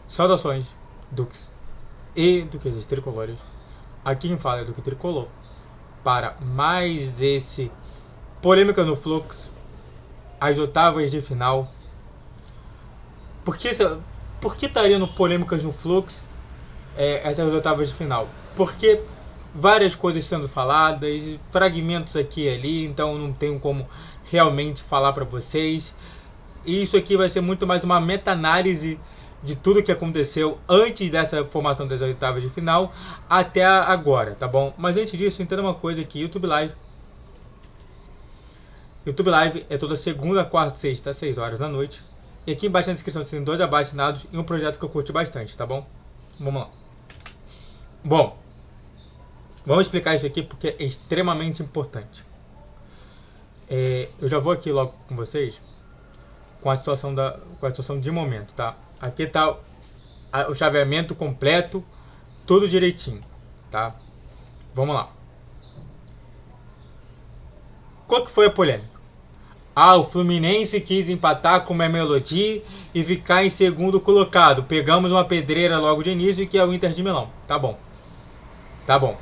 Saudações, Dux e Duques Tricolores. Aqui quem fala é Duque Tricolor para mais esse Polêmica no Flux, as oitavas de final. Por que estaria no Polêmicas no Flux essas oitavas de final? Porque várias coisas sendo faladas, fragmentos aqui e ali, então não tenho como realmente falar para vocês. E isso aqui vai ser muito mais uma meta-análise de tudo que aconteceu antes dessa formação das oitavas de final até agora, tá bom? Mas antes disso, entenda uma coisa aqui, YouTube Live. YouTube Live é toda segunda, quarta, sexta, às 6 horas da noite. E aqui embaixo na descrição tem 2 abaixo-assinados e um projeto que eu curti bastante, tá bom? Vamos lá. Bom, vamos explicar isso aqui porque é extremamente importante. Eu já vou aqui logo com vocês com a situação de momento, tá? Aqui tá o chaveamento completo, tudo direitinho, tá? Vamos lá. Qual que foi a polêmica? O Fluminense quis empatar com o Mamelodi e ficar em segundo colocado. Pegamos uma pedreira logo de início, que é o Inter de Milão. Tá bom. Tá bom.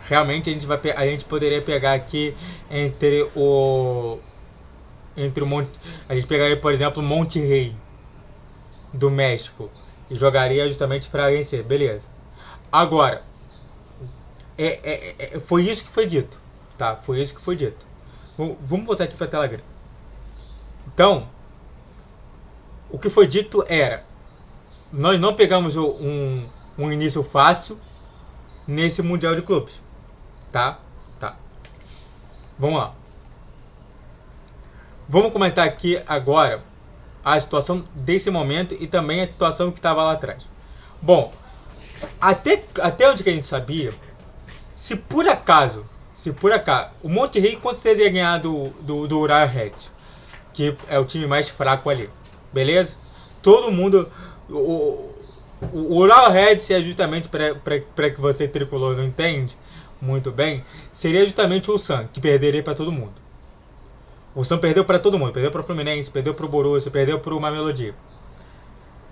Realmente a gente poderia pegar aqui entre o Monte, a gente pegaria, por exemplo, Monterrey do México e jogaria justamente para vencer, beleza. Agora, foi isso que foi dito, tá? Foi isso que foi dito. Vamos botar aqui para a tela grande. Então, o que foi dito era: nós não pegamos um início fácil nesse Mundial de Clubes, tá? Tá. Vamos lá. Vamos comentar aqui agora a situação desse momento e também a situação que estava lá atrás. Bom, até onde que a gente sabia, se por acaso o Monterrey com certeza ia ganhar do Uriah Red, que é o time mais fraco ali, beleza? Todo mundo, o Uriah Red, se é justamente para que você tricolor não entende muito bem, seria justamente o Sam, que perderia para todo mundo. O Sam perdeu para todo mundo, perdeu para o Fluminense, perdeu para o Borussia, perdeu para o Mamelodi.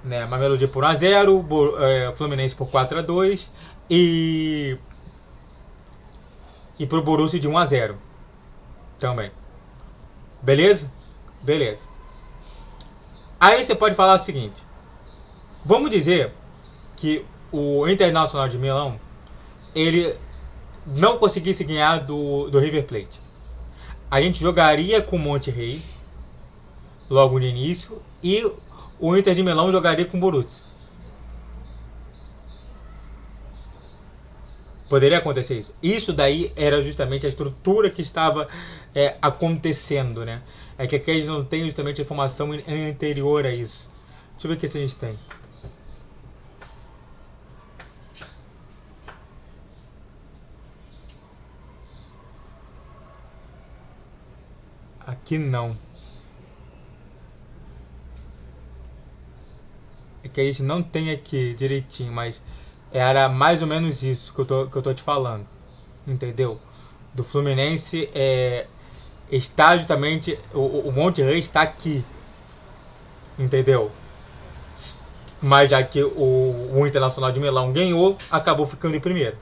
Né, Mamelodi por 1-0, Fluminense por 4-2 e para o Borussia de 1-0 também. Beleza? Beleza. Aí você pode falar o seguinte: vamos dizer que o Internacional de Milão ele não conseguisse ganhar do River Plate. A gente jogaria com o Monterrey logo no início e o Inter de Milão jogaria com o Borussia. Poderia acontecer isso. Isso daí era justamente a estrutura que estava acontecendo, né? É que aqui a gente não tem justamente a informação anterior a isso. Deixa eu ver o que a gente tem. Aqui não. É que a gente não tem aqui direitinho, mas era mais ou menos isso que eu tô te falando. Entendeu? Do Fluminense está justamente. O Monterrey está aqui. Entendeu? Mas já que o Internacional de Milão ganhou, acabou ficando em primeiro.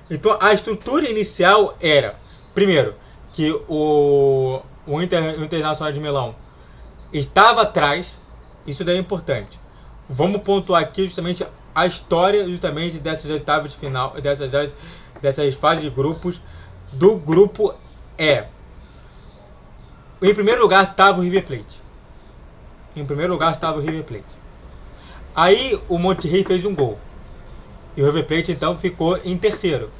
Então a estrutura inicial era: primeiro, que o Internacional de Milão estava atrás. Isso daí é importante. Vamos pontuar aqui justamente a história justamente dessas oitavas de final, dessas fases de grupos do grupo E. Em primeiro lugar estava o River Plate. Aí o Monterrey fez um gol. E o River Plate então ficou em terceiro.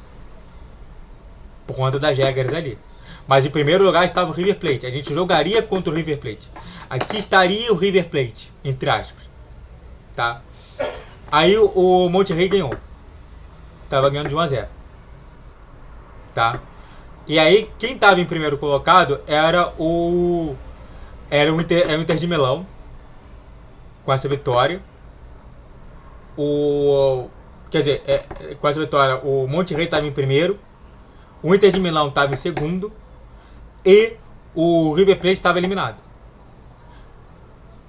Por conta das regras ali. Mas em primeiro lugar estava o River Plate. A gente jogaria contra o River Plate. Aqui estaria o River Plate, entre aspas. Tá? Aí o Monterrey ganhou. Tava ganhando de 1-0. Tá? E aí quem estava em primeiro colocado era o Inter de Milão. Com essa vitória. Quer dizer, com essa vitória o Monterrey estava em primeiro. O Inter de Milão estava em segundo. E o River Plate estava eliminado.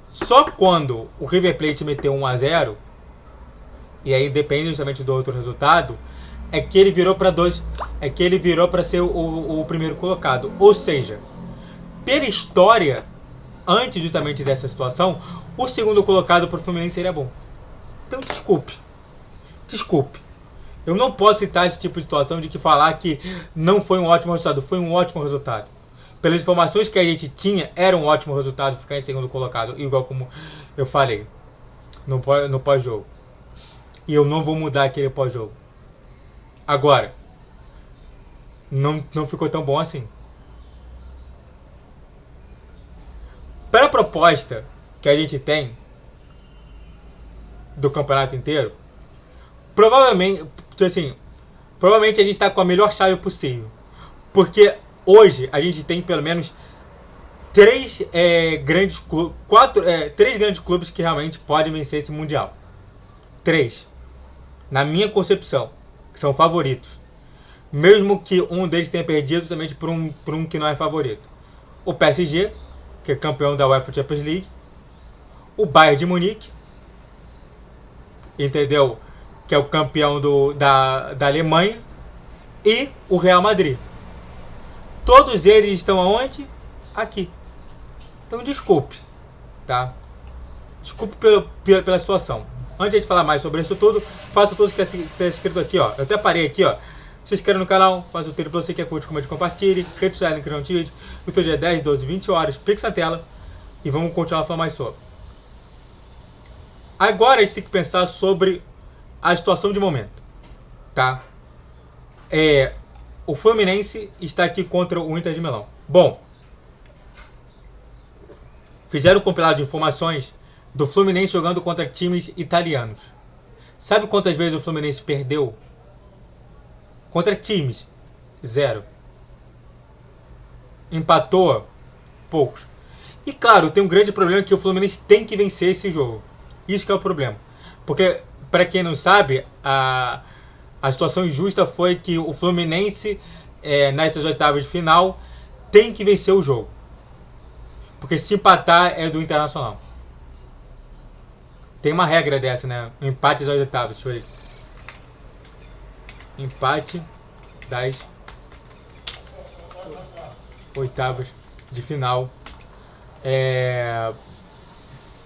Só quando o River Plate meteu 1-0 e aí depende justamente do outro resultado, é que ele virou para ser o primeiro colocado. Ou seja, pela história, antes justamente dessa situação, o segundo colocado para o Fluminense seria bom. Então desculpe. Eu não posso citar esse tipo de situação de que falar que não foi um ótimo resultado. Foi um ótimo resultado. Pelas informações que a gente tinha, era um ótimo resultado ficar em segundo colocado, igual como eu falei no pós-jogo. E eu não vou mudar aquele pós-jogo. Agora, não ficou tão bom assim. Para a proposta que a gente tem do campeonato inteiro, provavelmente a gente está com a melhor chave possível. Porque hoje a gente tem pelo menos três grandes clubes que realmente podem vencer esse Mundial. 3. Na minha concepção, que são favoritos. Mesmo que um deles tenha perdido somente por um que não é favorito. O PSG, que é campeão da UEFA Champions League. O Bayern de Munique, entendeu? Que é o campeão da Alemanha. E o Real Madrid. Todos eles estão aonde? Aqui. Então desculpe, tá? Desculpe pela situação. Antes de falar mais sobre isso tudo, faça tudo que está escrito aqui, ó. Eu até parei aqui, ó. Se inscreva no canal, faz o tiro pra você que é curte, comente, compartilhe. Rede social no canal de vídeo. No teu dia 10, 12, 20 horas. Pix na tela. E vamos continuar a falar mais sobre. Agora a gente tem que pensar sobre a situação de momento, tá? O Fluminense está aqui contra o Inter de Milão. Bom, fizeram um compilado de informações do Fluminense jogando contra times italianos. Sabe quantas vezes o Fluminense perdeu? Contra times? 0. Empatou? Poucos. E claro, tem um grande problema que o Fluminense tem que vencer esse jogo. Isso que é o problema. Porque, para quem não sabe, a situação injusta foi que o Fluminense, nessas oitavas de final, tem que vencer o jogo. Porque se empatar é do Internacional. Tem uma regra dessa, né? Empate das oitavas. Deixa eu ver. Empate das oitavas de final.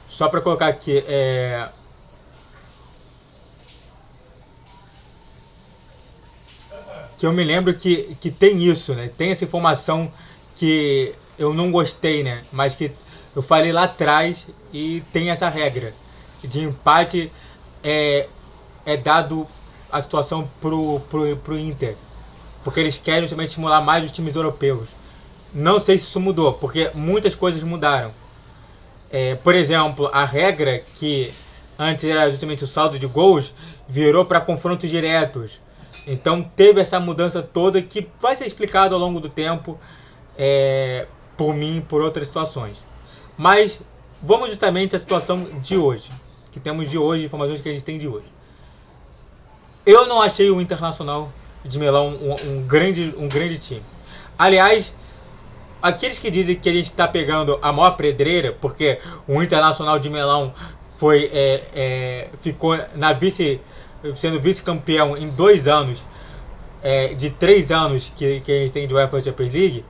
Só para colocar aqui. Que eu me lembro que tem isso, né? Tem essa informação que eu não gostei, né? Mas que eu falei lá atrás e tem essa regra. De empate é dado a situação pro Inter. Porque eles querem justamente estimular mais os times europeus. Não sei se isso mudou, porque muitas coisas mudaram. Por exemplo, a regra que antes era justamente o saldo de gols virou para confrontos diretos. Então teve essa mudança toda que vai ser explicado ao longo do tempo por mim e por outras situações. Mas vamos justamente à situação de hoje. Que temos de hoje, informações que a gente tem de hoje. Eu não achei o Internacional de Milão um grande time. Aliás, aqueles que dizem que a gente está pegando a maior pedreira, porque o Internacional de Milão ficou sendo vice-campeão em 2 anos, de 3 anos que a gente tem de UEFA Champions League,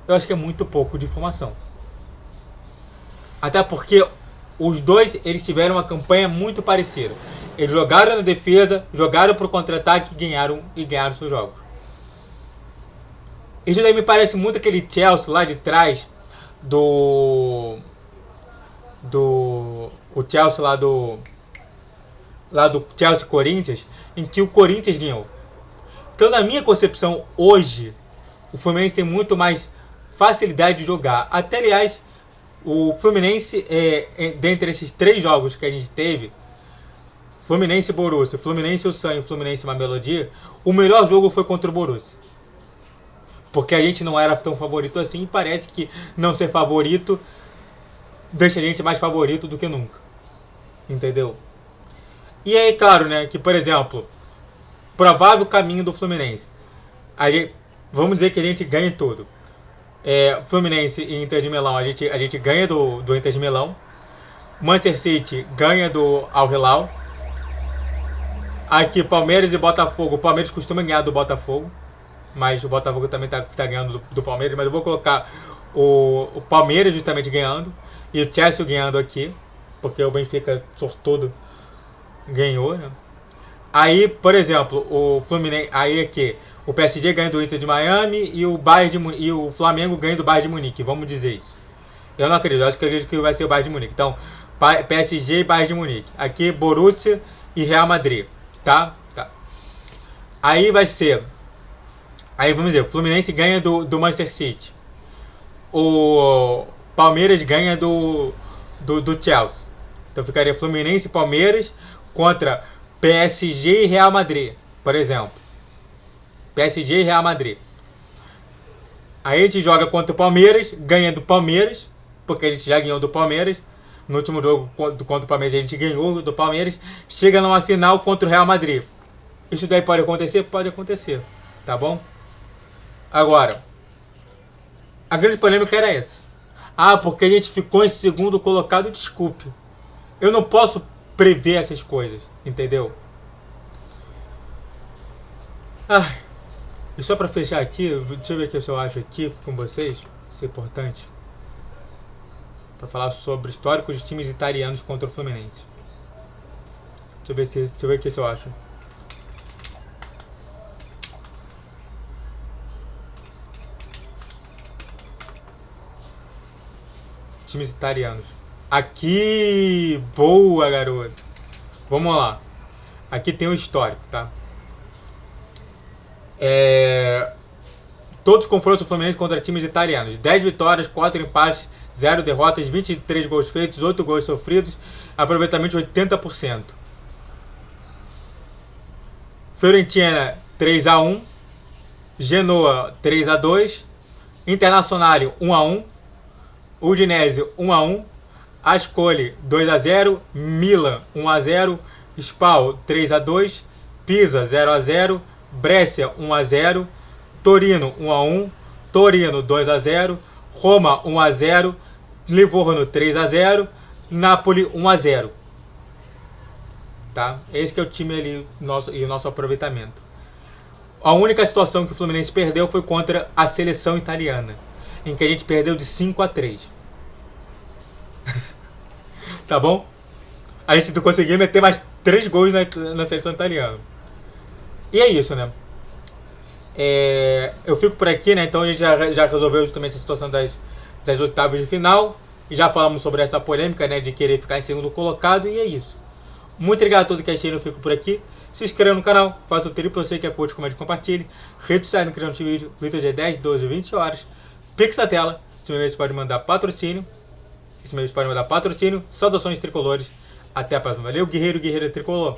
eu acho que é muito pouco de informação. Até porque os dois eles tiveram uma campanha muito parecida. Eles jogaram na defesa, jogaram pro contra-ataque e ganharam seus jogos. Isso daí me parece muito aquele Chelsea lá de trás o Chelsea lá do Chelsea Corinthians, em que o Corinthians ganhou. Então, na minha concepção, hoje, o Fluminense tem muito mais facilidade de jogar. Até, aliás, o Fluminense, dentre esses 3 jogos que a gente teve, Fluminense e Borussia, Fluminense e o San e Fluminense e Mamelodi, o melhor jogo foi contra o Borussia. Porque a gente não era tão favorito assim, e parece que não ser favorito deixa a gente mais favorito do que nunca. Entendeu? E aí, claro, né, que, por exemplo, provável caminho do Fluminense. Vamos dizer que a gente ganha tudo. Fluminense e Inter de Milão, a gente ganha do Inter de Milão. Manchester City ganha do Al Hilal. Aqui, Palmeiras e Botafogo. O Palmeiras costuma ganhar do Botafogo, mas o Botafogo também tá ganhando do Palmeiras. Mas eu vou colocar o Palmeiras justamente ganhando e o Chelsea ganhando aqui, porque o Benfica sortudo ganhou, né? Aí, por exemplo, o Fluminense, aí aqui, o PSG ganha do Inter de Miami e o e o Flamengo ganha do Bayern de Munique, vamos dizer isso. Eu não acredito, eu acredito que vai ser o Bayern de Munique. Então, PSG e Bayern de Munique. Aqui, Borussia e Real Madrid, tá? Tá. Aí vai ser, aí vamos dizer, o Fluminense ganha do Manchester City. O Palmeiras ganha do Chelsea. Então ficaria Fluminense e Palmeiras contra PSG e Real Madrid, por exemplo. PSG e Real Madrid. Aí a gente joga contra o Palmeiras, ganha do Palmeiras, porque a gente já ganhou do Palmeiras. No último jogo contra o Palmeiras a gente ganhou do Palmeiras. Chega numa final contra o Real Madrid. Isso daí pode acontecer? Pode acontecer, tá bom? Agora, a grande polêmica era essa. Ah, porque a gente ficou em segundo colocado, desculpe. Eu não posso prever essas coisas, entendeu? Ah, e só pra fechar aqui, deixa eu ver o que eu acho aqui com vocês. Isso é importante. Pra falar sobre históricos de times italianos contra o Fluminense. Deixa eu ver o que eu acho. Times italianos. Aqui, boa, garoto. Vamos lá. Aqui tem um histórico, tá? Todos os confrontos do Fluminense contra times italianos. 10 vitórias, 4 empates, 0 derrotas, 23 gols feitos, 8 gols sofridos, aproveitamento de 80%. Fiorentina 3-1, Genoa 3-2, Internacional 1-1, Udinese 1-1, Ascoli 2-0, Milan 1-0, Spal 3-2, Pisa 0-0, Brescia 1-0, Torino 1-1, Torino 2-0, Roma 1-0, Livorno 3-0, Napoli 1-0. Tá? Esse que é o time ali e o nosso aproveitamento. A única situação que o Fluminense perdeu foi contra a seleção italiana, em que a gente perdeu de 5-3. Tá bom? A gente não conseguiu meter mais 3 gols na seleção italiana. E é isso, né? Eu fico por aqui, né? Então a gente já resolveu justamente a situação das oitavas de final. E já falamos sobre essa polêmica, né? De querer ficar em segundo colocado. E é isso. Muito obrigado a todos que assistiram. Eu fico por aqui. Se inscreva no canal. Faça o triplo, você que é curte, comente, compartilhe. Rede social no criando vídeo. Vídeo de 10, 12, 20 horas. Pix na tela. Esse mês você pode mandar patrocínio. Saudações tricolores. Até a próxima. Valeu, guerreiro, guerreira tricolor.